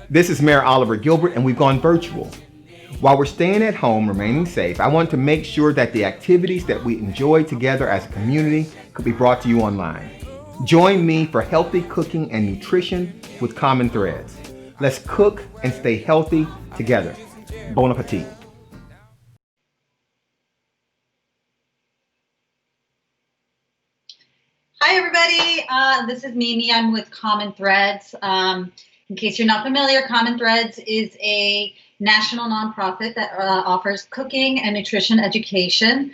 This is Mayor Oliver Gilbert, and we've gone virtual. While we're staying at home, remaining safe, I want to make sure that the activities that we enjoy together as a community could be brought to you online. Join me for healthy cooking and nutrition with common threads. Let's cook and stay healthy together. Bon appetit. Hi, everybody. This is Mimi. I'm with Common Threads. In case you're not familiar, Common Threads is a national nonprofit that offers cooking and nutrition education.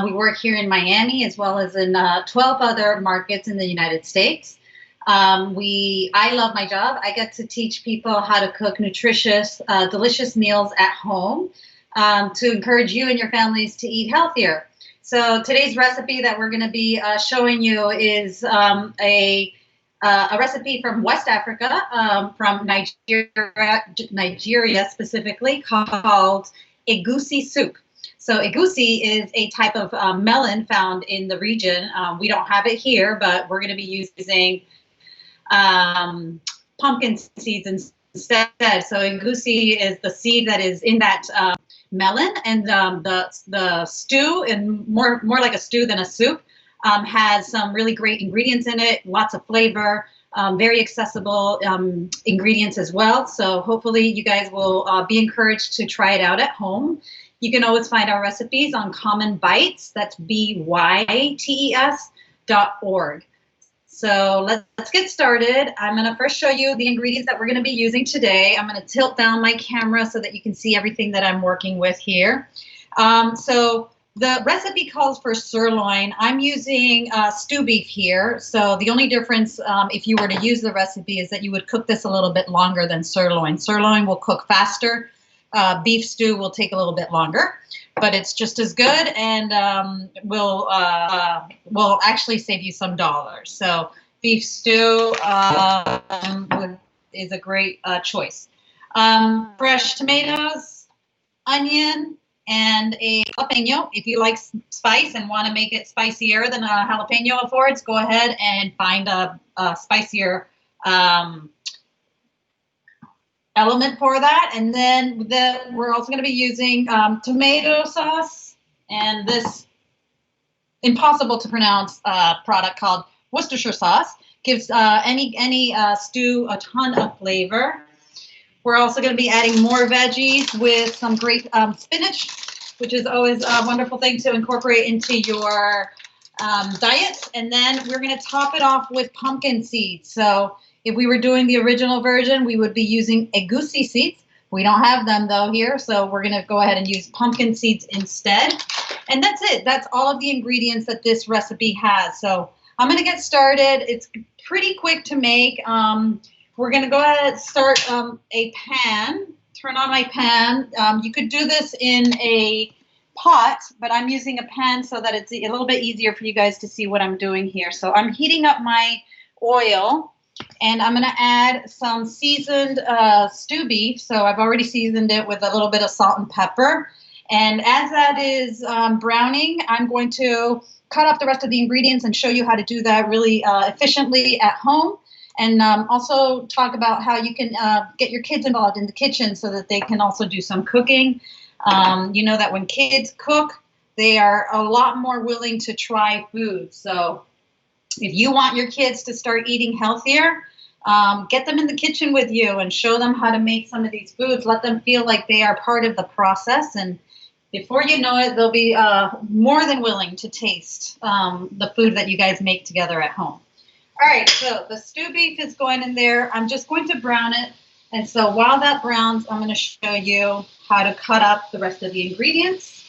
We work here in Miami as well as in 12 other markets in the United States. I love my job. I get to teach people how to cook nutritious, delicious meals at home to encourage you and your families to eat healthier. So today's recipe that we're going to be showing you is a recipe from West Africa, from Nigeria specifically, called egusi soup. So egusi is a type of melon found in the region. We don't have it here, but we're going to be using pumpkin seeds instead. So egusi is the seed that is in that melon, and the stew, and more like a stew than a soup, has some really great ingredients in it, lots of flavor, very accessible ingredients as well. So hopefully you guys will be encouraged to try it out at home. You can always find our recipes on Common Bites, that's BYTES.org. So let's get started. I'm going to first show you the ingredients that we're going to be using today. I'm going to tilt down my camera so that you can see everything that I'm working with here. So the recipe calls for sirloin. I'm using stew beef here. So the only difference, if you were to use the recipe, is that you would cook this a little bit longer than sirloin. Sirloin will cook faster. Beef stew will take a little bit longer, but it's just as good, and will actually save you some dollars. So beef stew is a great choice. Fresh tomatoes, onion, and a jalapeno. If you like spice and want to make it spicier than a jalapeno affords, go ahead and find a spicier element for that. And then we're also going to be using tomato sauce and this impossible to pronounce product called Worcestershire sauce. Gives any stew a ton of flavor. We're also going to be adding more veggies with some great spinach, which is always a wonderful thing to incorporate into your diet. And then we're going to top it off with pumpkin seeds. So if we were doing the original version, we would be using egusi seeds. We don't have them, though, here, so we're going to go ahead and use pumpkin seeds instead. And that's it. That's all of the ingredients that this recipe has. So I'm going to get started. It's pretty quick to make. We're going to go ahead and start a pan. Turn on my pan. You could do this in a pot, but I'm using a pan so that it's a little bit easier for you guys to see what I'm doing here. So I'm heating up my oil. And I'm going to add some seasoned stew beef. So I've already seasoned it with a little bit of salt and pepper. And as that is browning, I'm going to cut up the rest of the ingredients and show you how to do that really efficiently at home. And also talk about how you can get your kids involved in the kitchen so that they can also do some cooking. You know that when kids cook, they are a lot more willing to try food. So if you want your kids to start eating healthier, get them in the kitchen with you and show them how to make some of these foods. Let them feel like they are part of the process. And before you know it, they'll be more than willing to taste the food that you guys make together at home. All right, so the stew beef is going in there. I'm just going to brown it. And so while that browns, I'm going to show you how to cut up the rest of the ingredients.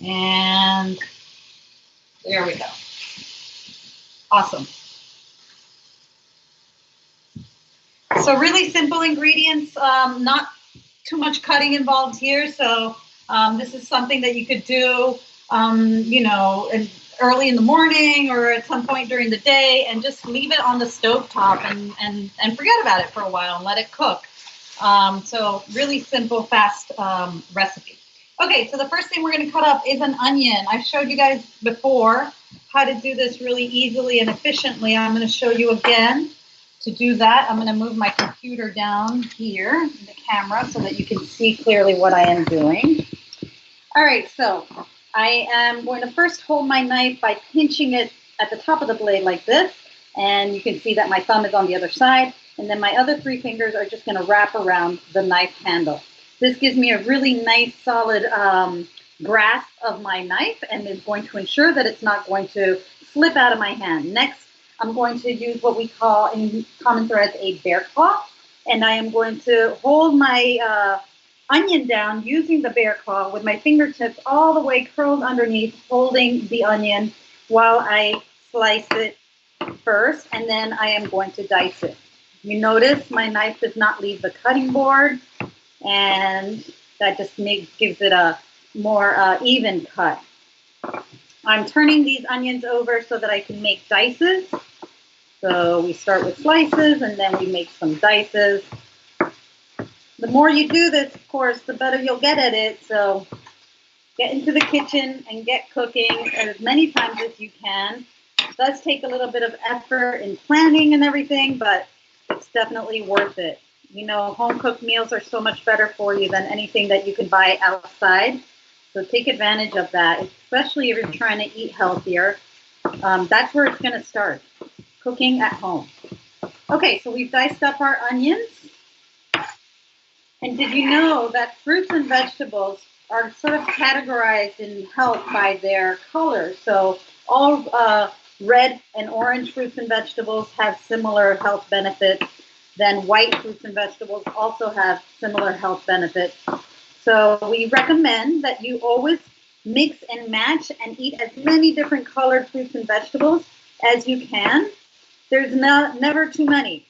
And there we go. Awesome. So really simple ingredients, not too much cutting involved here. So this is something that you could do, you know, early in the morning or at some point during the day, and just leave it on the stovetop and forget about it for a while and let it cook. So really simple, fast recipe. Okay, so the first thing we're going to cut up is an onion. I've showed you guys before how to do this really easily and efficiently. I'm going to show you again. To do that, I'm going to move my computer down here in the camera so that you can see clearly what I am doing. All right, so I am going to first hold my knife by pinching it at the top of the blade like this, and you can see that my thumb is on the other side, and then my other three fingers are just going to wrap around the knife handle. This gives me a really nice, solid grasp of my knife, and is going to ensure that it's not going to slip out of my hand. Next, I'm going to use what we call in common threads a bear claw, and I am going to hold my onion down using the bear claw with my fingertips all the way curled underneath, holding the onion while I slice it first, and then I am going to dice it. You notice my knife does not leave the cutting board, and that just gives it a more even cut. I'm turning these onions over so that I can make dices. So we start with slices, and then we make some dices. The more you do this, of course, the better you'll get at it. So get into the kitchen and get cooking as many times as you can. It does take a little bit of effort in planning and everything, but it's definitely worth it. You know, home-cooked meals are so much better for you than anything that you can buy outside. So take advantage of that, especially if you're trying to eat healthier. That's where it's going to start, cooking at home. Okay, so we've diced up our onions. And did you know that fruits and vegetables are sort of categorized in health by their color? So all red and orange fruits and vegetables have similar health benefits. Then white fruits and vegetables also have similar health benefits. So we recommend that you always mix and match and eat as many different colored fruits and vegetables as you can. There's never too many.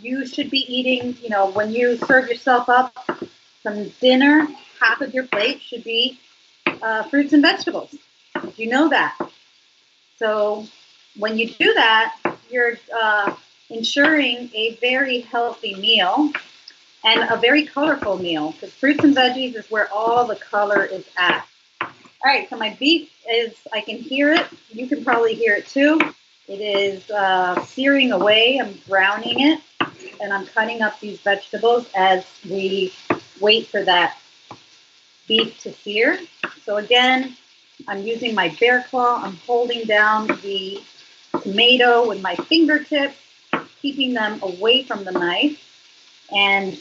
You should be eating, you know, when you serve yourself up some dinner, half of your plate should be fruits and vegetables. You know that. So when you do that, you're ensuring a very healthy meal and a very colorful meal, because fruits and veggies is where all the color is at. All right, so my beef is, I can hear it. You can probably hear it too. It is searing away. I'm browning it, and I'm cutting up these vegetables as we wait for that beef to sear. So again, I'm using my bear claw. I'm holding down the tomato with my fingertips, keeping them away from the knife, and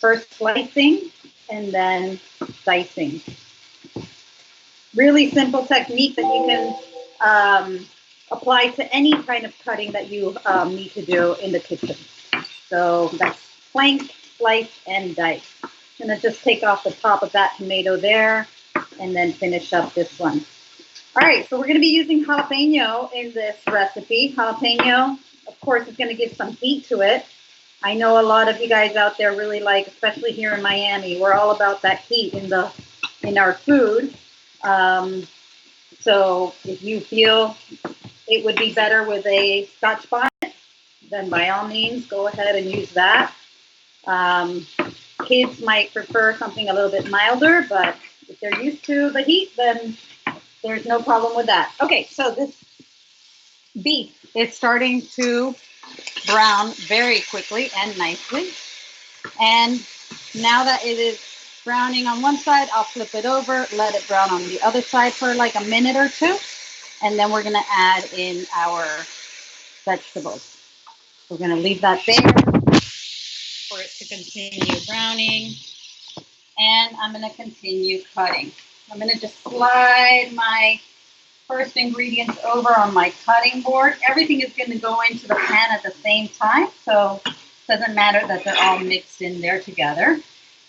first slicing and then dicing. Really simple technique that you can apply to any kind of cutting that you need to do in the kitchen. So that's flank, slice, and dice. I'm going to just take off the top of that tomato there and then finish up this one. All right, so we're going to be using jalapeno in this recipe. Jalapeno, of course, is going to give some heat to it. I know a lot of you guys out there really like, especially here in Miami, we're all about that heat in our food. So if you feel it would be better with a Scotch bonnet, then by all means, go ahead and use that. Kids might prefer something a little bit milder, but if they're used to the heat, then there's no problem with that. Okay, so this beef is starting to brown very quickly and nicely. And now that it is browning on one side, I'll flip it over, let it brown on the other side for like a minute or two. And then we're going to add in our vegetables. We're going to leave that there for it to continue browning. And I'm going to continue cutting. I'm going to just slide my first ingredients over on my cutting board. Everything is going to go into the pan at the same time, so it doesn't matter that they're all mixed in there together.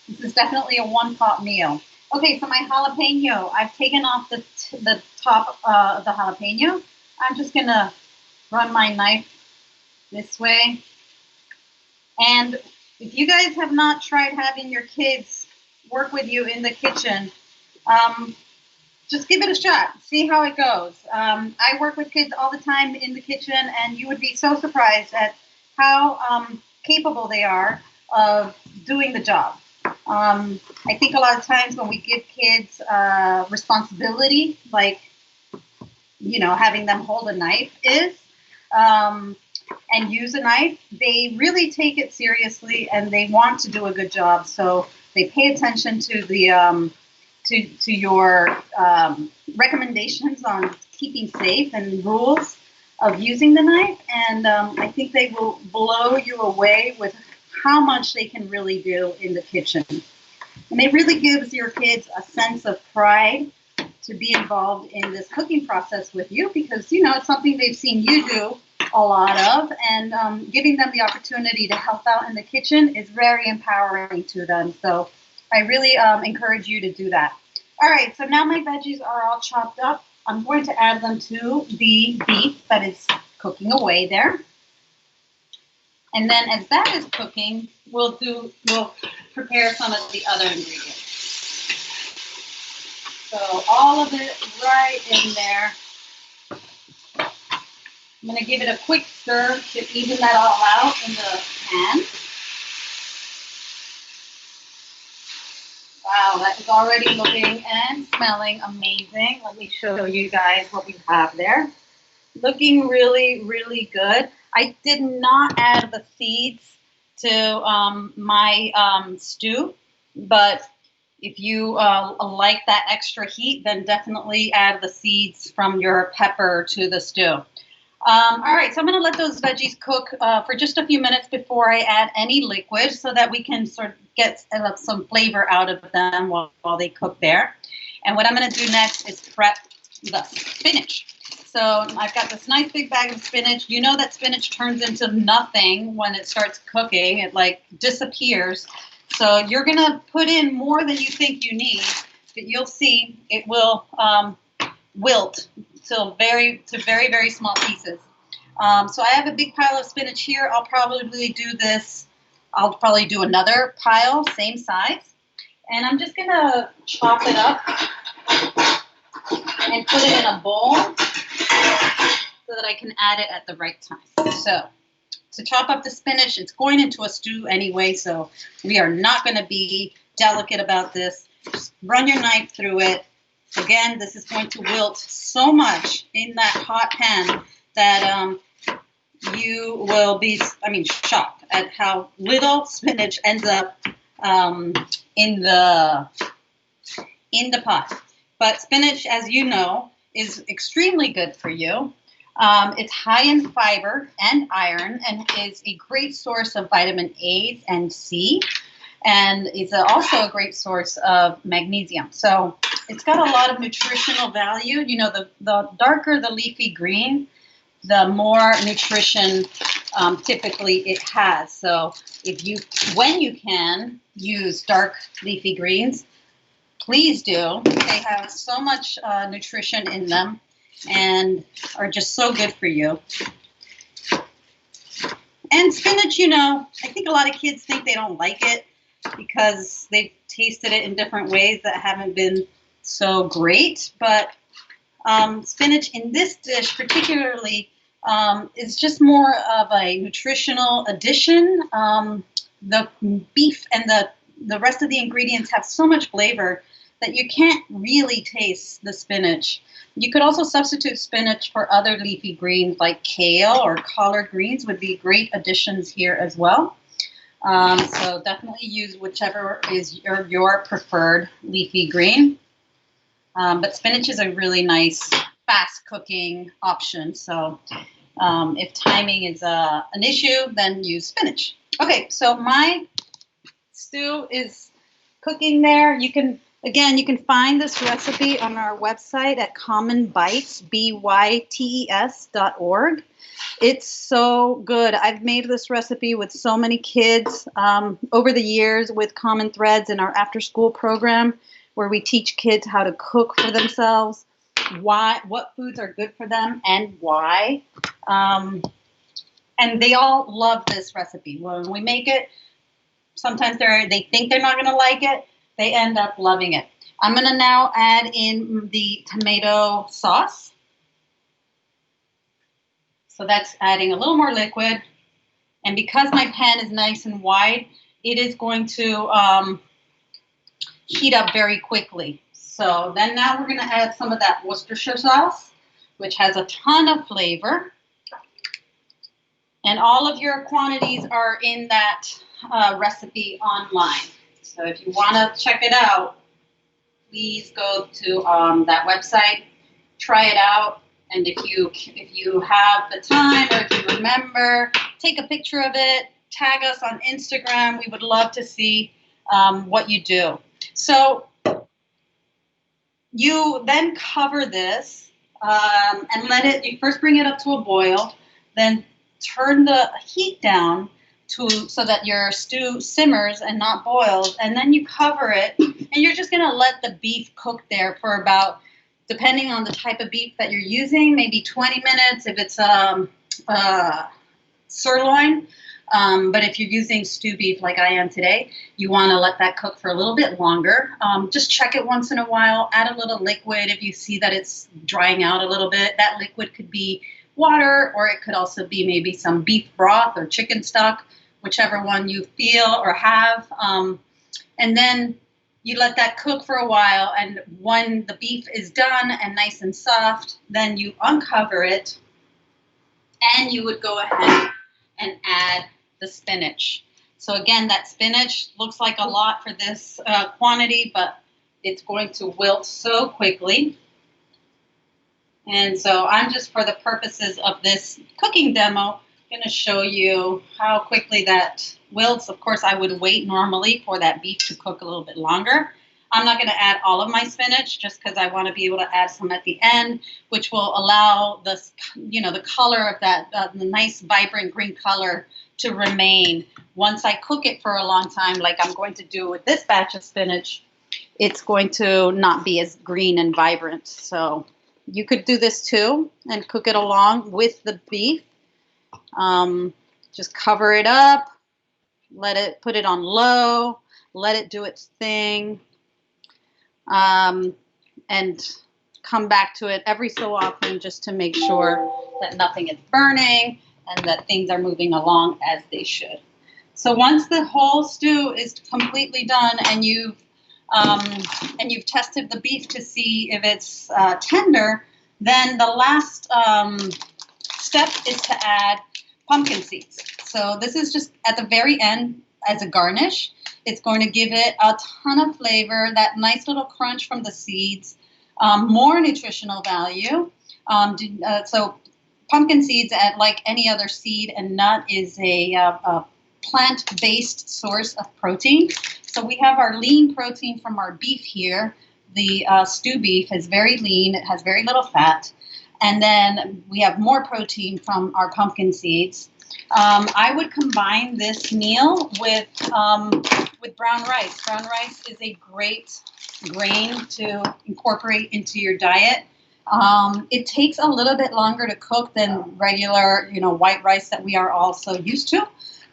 This is definitely a one-pot meal. Okay, so my jalapeno, I've taken off the top of the jalapeno. I'm just going to run my knife this way. And if you guys have not tried having your kids work with you in the kitchen, just give it a shot. See how it goes. I work with kids all the time in the kitchen, and you would be so surprised at how capable they are of doing the job. I think a lot of times when we give kids responsibility, like, having them hold a knife and use a knife, they really take it seriously and they want to do a good job. So they pay attention to the to your recommendations on keeping safe and rules of using the knife. And I think they will blow you away with how much they can really do in the kitchen. And it really gives your kids a sense of pride to be involved in this cooking process with you, because it's something they've seen you do a lot of, and giving them the opportunity to help out in the kitchen is very empowering to them. So I really encourage you to do that. All right, so now my veggies are all chopped up. I'm going to add them to the beef that is cooking away there. And then as that is cooking, we'll prepare some of the other ingredients. So all of it right in there. I'm going to give it a quick stir to even that all out in the pan. Wow, that is already looking and smelling amazing. Let me show you guys what we have there. Looking really, really good. I did not add the seeds to my stew, but if you like that extra heat, then definitely add the seeds from your pepper to the stew. All right, so I'm going to let those veggies cook for just a few minutes before I add any liquid, so that we can sort of get some flavor out of them while they cook there. And what I'm going to do next is prep the spinach. So I've got this nice big bag of spinach. You know that spinach turns into nothing when it starts cooking. It like disappears. So you're going to put in more than you think you need, but you'll see it will wilt to very, very small pieces. So I have a big pile of spinach here. I'll probably do another pile, same size. And I'm just going to chop it up and put it in a bowl so that I can add it at the right time. So to chop up the spinach, it's going into a stew anyway, so we are not going to be delicate about this. Just run your knife through it. Again, this is going to wilt so much in that hot pan that you will be, shocked at how little spinach ends up in the pot. But spinach, as you know, is extremely good for you. It's high in fiber and iron, and is a great source of vitamin A and C, and is also a great source of magnesium. So it's got a lot of nutritional value. The darker the leafy green, the more nutrition typically it has. So when you can use dark leafy greens, please do. They have so much nutrition in them and are just so good for you. And spinach, I think a lot of kids think they don't like it because they've tasted it in different ways that haven't been so great. But spinach in this dish particularly is just more of a nutritional addition. The beef and the rest of the ingredients have so much flavor that you can't really taste the spinach. You could also substitute spinach for other leafy greens like kale or collard greens would be great additions here as well. So definitely use whichever is your preferred leafy green. But spinach is a really nice, fast cooking option. So if timing is an issue, then use spinach. Okay, so my stew is cooking there. You can find this recipe on our website at commonbites.org. It's so good. I've made this recipe with so many kids over the years with Common Threads in our after-school program, where we teach kids how to cook for themselves, what foods are good for them, and why. And they all love this recipe. When we make it, sometimes they think they're not going to like it. They end up loving it. I'm going to now add in the tomato sauce. So that's adding a little more liquid. And because my pan is nice and wide, it is going to heat up very quickly. So then now we're going to add some of that Worcestershire sauce, which has a ton of flavor. And all of your quantities are in that recipe online. So if you want to check it out, please go to that website, try it out, and if you have the time or if you remember, take a picture of it, tag us on Instagram. We would love to see what you do. So you then cover this and you first bring it up to a boil, then turn the heat down so that your stew simmers and not boils, and then you cover it, and you're just going to let the beef cook there for about, depending on the type of beef that you're using, maybe 20 minutes if it's sirloin. But if you're using stew beef like I am today, you want to let that cook for a little bit longer. Just check it once in a while, add a little liquid if you see that it's drying out a little bit. That liquid could be water, or it could also be maybe some beef broth or chicken stock, whichever one you feel or have. And then you let that cook for a while, and when the beef is done and nice and soft, then you uncover it, and you would go ahead and add the spinach. So again, that spinach looks like a lot for this quantity, but it's going to wilt so quickly. And so I'm just, for the purposes of this cooking demo, going to show you how quickly that wilts. Of course, I would wait normally for that beef to cook a little bit longer. I'm not going to add all of my spinach just because I want to be able to add some at the end, which will allow the color of that, the nice vibrant green color to remain. Once I cook it for a long time, like I'm going to do with this batch of spinach, it's going to not be as green and vibrant. So you could do this too and cook it along with the beef. Just cover it up, put it on low, let it do its thing, and come back to it every so often just to make sure that nothing is burning and that things are moving along as they should. So once the whole stew is completely done and you've tested the beef to see if it's tender, then the last step is to add pumpkin seeds. So this is just at the very end as a garnish. It's going to give it a ton of flavor, that nice little crunch from the seeds, more nutritional value. So pumpkin seeds, like any other seed and nut, is a plant-based source of protein. So we have our lean protein from our beef here. The stew beef is very lean. It has very little fat. And then we have more protein from our pumpkin seeds. I would combine this meal with brown rice. Brown rice is a great grain to incorporate into your diet. It takes a little bit longer to cook than regular, white rice that we are all so used to,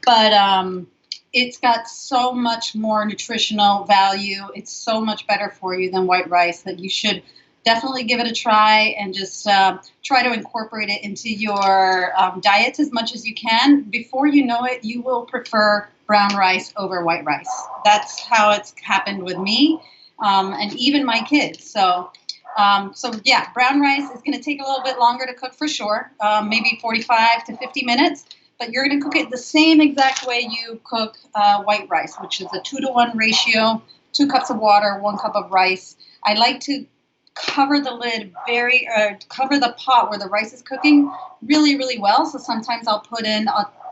but it's got so much more nutritional value. It's so much better for you than white rice that you should definitely give it a try and just try to incorporate it into your diet as much as you can. Before you know it, you will prefer brown rice over white rice. That's how it's happened with me and even my kids. So yeah, brown rice is going to take a little bit longer to cook for sure, maybe 45 to 50 minutes. But you're going to cook it the same exact way you cook white rice, which is a 2-to-1 ratio, 2 cups of water, 1 cup of rice. I like to cover the lid cover the pot where the rice is cooking really, really well. So sometimes I'll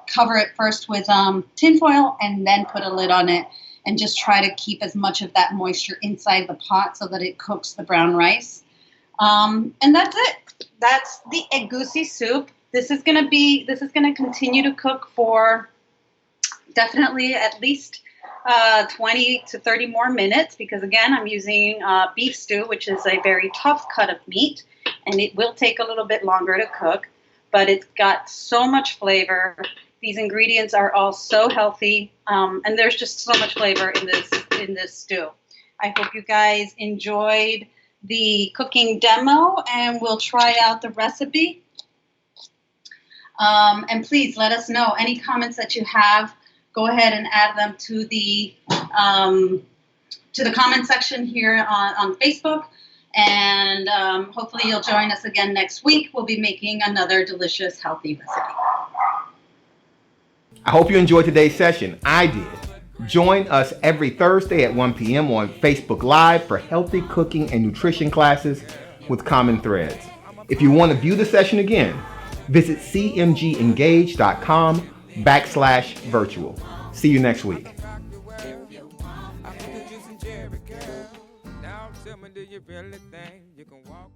cover it first with tin foil and then put a lid on it and just try to keep as much of that moisture inside the pot so that it cooks the brown rice. And that's it. That's the egusi soup. This is going to continue to cook for definitely at least 20 to 30 more minutes, because again, I'm using beef stew, which is a very tough cut of meat, and it will take a little bit longer to cook, but it's got so much flavor. These ingredients are all so healthy, and there's just so much flavor in this stew. I hope you guys enjoyed the cooking demo, and we'll try out the recipe. And please let us know any comments that you have. Go ahead and add them to the to the comment section here on Facebook. And hopefully you'll join us again next week. We'll be making another delicious, healthy recipe. I hope you enjoyed today's session. I did. Join us every Thursday at 1 p.m. on Facebook Live for healthy cooking and nutrition classes with common threads. If you want to view the session again, visit cmgengage.com/virtual. See you next week. Now tell me, do you really think you can walk